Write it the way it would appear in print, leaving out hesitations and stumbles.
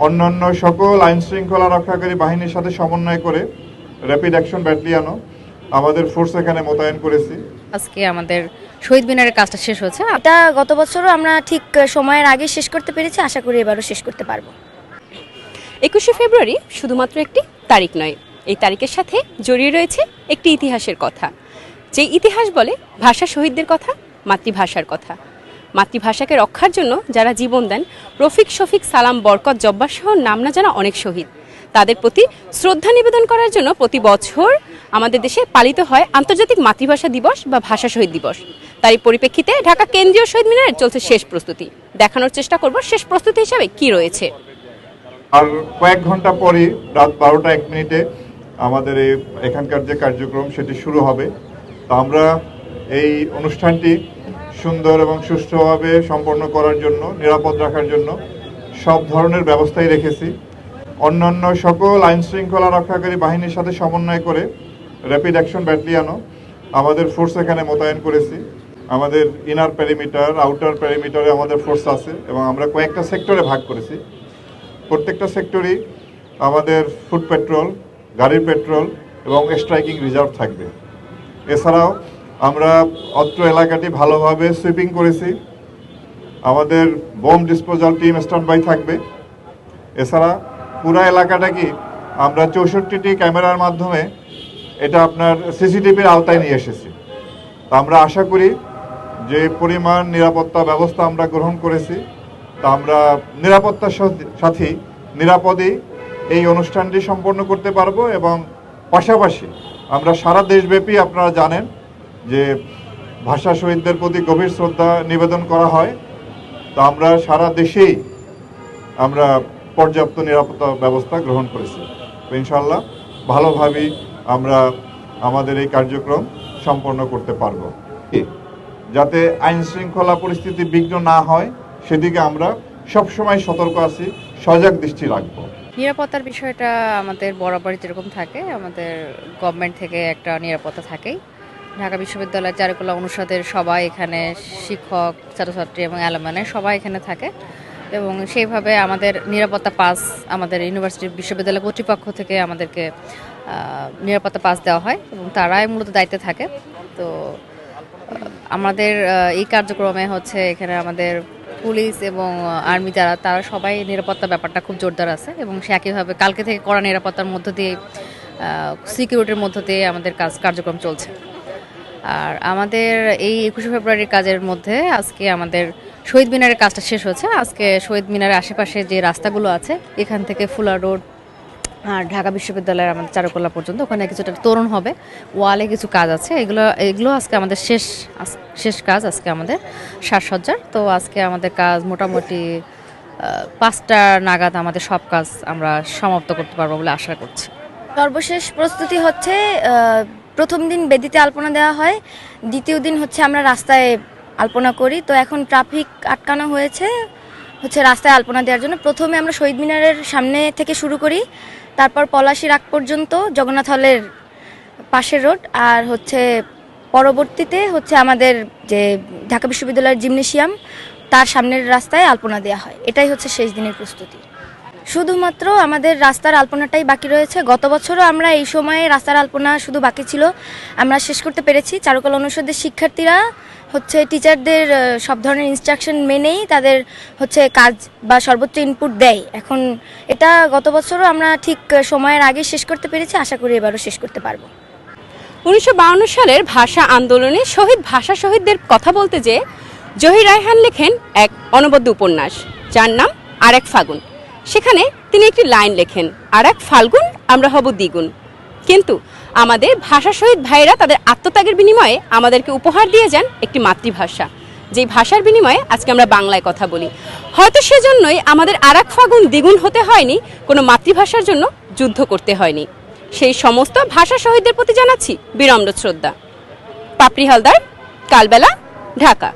অন্যান্য সকল আইন শৃঙ্খলা রক্ষাকারী বাহিনীর সাথে সমন্বয় করে র্যাপিড অ্যাকশন ব্যাটালিয়নও আমাদের ফোর্স এখানে মোতায়েন করেছি। আজকে আমাদের শহীদ মিনারের কাজটা শেষ হচ্ছে। এটা গত বছরও আমরা ঠিক সময়ের আগে শেষ করতে পেরেছি, আশা করি এবারও শেষ করতে পারবো। 21শে ফেব্রুয়ারি শুধুমাত্র একটি তারিখ নয়, এই তারিখের সাথে জড়িয়ে রয়েছে একটি ইতিহাসের কথা। যে ইতিহাস বলে ভাষা শহীদদের কথা, মাতৃভাষার কথা। মাতৃভাষাকে রক্ষার জন্য যারা জীবন দেন, রফিক, শফিক, সালাম, বরকত, জব্বার সহ নাম না জানা অনেক শহীদ, তাদের প্রতি শ্রদ্ধা নিবেদন করার জন্য প্রতি বছর আমাদের দেশে পালিত হয় আন্তর্জাতিক মাতৃভাষা দিবস বা ভাষা শহীদ দিবস। তার এই পরিপ্রেক্ষিতে ঢাকা কেন্দ্রীয় শহীদ মিনারে চলছে শেষ প্রস্তুতি। দেখানোর চেষ্টা করব শেষ প্রস্তুতি হিসাবে কি রয়েছে। আর কয়েক ঘন্টা পরই রাত 12টা 1 মিনিটে আমাদের এখানকার যে কার্যক্রম সেটি শুরু হবে। তো আমরা এই অনুষ্ঠানটি সুন্দর এবং সুষ্ঠুভাবে সম্পন্ন করার জন্য, নিরাপদ রাখার জন্য সব ধরনের ব্যবস্থাই রেখেছি। অন্যান্য সকল আইন শৃঙ্খলা রক্ষাকারী বাহিনীর সাথে সমন্বয় করে র্যাপিড অ্যাকশন ব্যাটালিয়নও আমাদের ফোর্স এখানে মোতায়েন করেছি। আমাদের ইনার পেরিমিটার, আউটার পেরিমিটারে আমাদের ফোর্স আছে এবং আমরা কয়েকটা সেক্টরে ভাগ করেছি। প্রত্যেকটা সেক্টরই আমাদের ফুট পেট্রোল, গাড়ির পেট্রোল এবং স্ট্রাইকিং রিজার্ভ থাকবে। এছাড়াও আমরা অত্র এলাকাটি ভালোভাবে সুইপিং করেছি। আমাদের bomb disposal team stand by থাকবে। এছাড়া পুরা এলাকাটা কি আমরা 64টি ক্যামেরার মাধ্যমে এটা আপনার সিসিটিভির আওতায় নিয়ে এসেছি। তা আমরা আশা করি যে পরিমাণ নিরাপত্তা ব্যবস্থা আমরা গ্রহণ করেছি, তা আমরা নিরাপত্তার সাথে নিরাপদেই এই অনুষ্ঠানটি সম্পন্ন করতে পারবো। এবং পাশাপাশি আমরা সারা দেশব্যাপী, আপনারা জানেন যে ভাষা শহীদদের প্রতি গভীর শ্রদ্ধা নিবেদন করা হয়, তো আমরা সারা দেশেই আমরা পর্যাপ্ত নিরাপত্তা ব্যবস্থা গ্রহণ করেছি। তো ইনশাআল্লাহ ভালোভাবেই আমরা আমাদের এই কার্যক্রম সম্পন্ন করতে পারবো। যাতে আইন শৃঙ্খলা পরিস্থিতি বিঘ্ন না হয় সেদিকে আমরা সবসময় সতর্ক আছি, সজাগ দৃষ্টি রাখবো। নিরাপত্তার বিষয়টা আমাদের বরাবরই যেরকম থাকে, আমাদের গভর্নমেন্ট থেকে একটা নিরাপত্তা থাকেই। ঢাকা বিশ্ববিদ্যালয়ের চারুকলা অনুষদের সবাই এখানে, শিক্ষক, ছাত্রছাত্রী এবং অ্যালুমনাই সবাই এখানে থাকে এবং সেইভাবে আমাদের নিরাপত্তা পাস আমাদের ইউনিভার্সিটি বিশ্ববিদ্যালয় কর্তৃপক্ষ থেকে আমাদেরকে নিরাপত্তা পাস দেওয়া হয় এবং তারাই মূলত দায়িত্বে থাকে। তো আমাদের এই কার্যক্রমে হচ্ছে এখানে আমাদের পুলিশ এবং আর্মি তারা সবাই নিরাপত্তা ব্যাপারটা খুব জোরদার আছে এবং সে একইভাবে কালকে থেকে কড়া নিরাপত্তার মধ্য দিয়ে, সিকিউরিটির মধ্য দিয়ে আমাদের কার্যক্রম চলছে। আর আমাদের এই 21শে ফেব্রুয়ারির কাজের মধ্যে আজকে আমাদের শহীদ মিনারের কাজটা শেষ হচ্ছে। আজকে শহীদ মিনারের আশেপাশে যে রাস্তাগুলো আছে, এখান থেকে ফুলা রোড আর ঢাকা বিশ্ববিদ্যালয়ের আমাদের চারুকলা পর্যন্ত, ওখানে কিছুটা তোরণ হবে, ওয়ালে কিছু কাজ আছে, এগুলো আজকে আমাদের শেষ কাজ, আজকে আমাদের সাজসজ্জার। তো আজকে আমাদের কাজ মোটামুটি 5টা নাগাদ আমাদের সব কাজ আমরা সমাপ্ত করতে পারবো বলে আশা করছি। সর্বশেষ প্রস্তুতি হচ্ছে প্রথম দিন বেদিতে আলপনা দেওয়া হয়, দ্বিতীয় দিন হচ্ছে আমরা রাস্তায় আলপনা করি। তো এখন ট্রাফিক আটকানো হয়েছে রাস্তায় আলপনা দেওয়ার জন্য। প্রথমে আমরা শহীদ মিনারের সামনে থেকে শুরু করি, তারপর পলাশীর আগ পর্যন্ত জগন্নাথ হলের পাশের রোড, আর পরবর্তীতে আমাদের যে ঢাকা বিশ্ববিদ্যালয়ের জিমনেশিয়াম তার সামনের রাস্তায় আলপনা দেওয়া হয়। এটাই হচ্ছে শেষ দিনের প্রস্তুতি। শুধুমাত্র আমাদের রাস্তার আলপনাটাই বাকি রয়েছে। গত বছরও আমরা এই সময়ে রাস্তার আলপনা শুধু বাকি ছিল, আমরা শেষ করতে পেরেছি। চারুকলা অনুষদের শিক্ষার্থীরা টিচারদের সব ধরনের ইনস্ট্রাকশন মেনেই তাদের কাজ বা সর্বোচ্চ ইনপুট দেয়। এখন এটা গত বছরও আমরা ঠিক সময়ের আগে শেষ করতে পেরেছি, আশা করি এবারও শেষ করতে পারবো। 1952 সালের ভাষা আন্দোলনে শহীদ ভাষা শহীদদের কথা বলতে যেয়ে জহির রায়হান লেখেন এক অনবদ্য উপন্যাস, যার নাম আর এক ফাগুন। সেখানে তিনি একটি লাইন লেখেন, আর এক ফাল্গুন আমরা হব দ্বিগুণ। কিন্তু আমাদের ভাষা শহীদ ভাইরা তাদের আত্মত্যাগের বিনিময়ে আমাদেরকে উপহার দিয়ে যান একটি মাতৃভাষা, যেই ভাষার বিনিময়ে আজকে আমরা বাংলায় কথা বলি। হয়তো সেজন্যই আমাদের আর এক ফাগুন দ্বিগুণ হতে হয়নি, কোনো মাতৃভাষার জন্য যুদ্ধ করতে হয়নি। সেই সমস্ত ভাষা শহীদদের প্রতি জানাচ্ছি বিনম্র শ্রদ্ধা। পাপড়ি হালদার, কালবেলা, ঢাকা।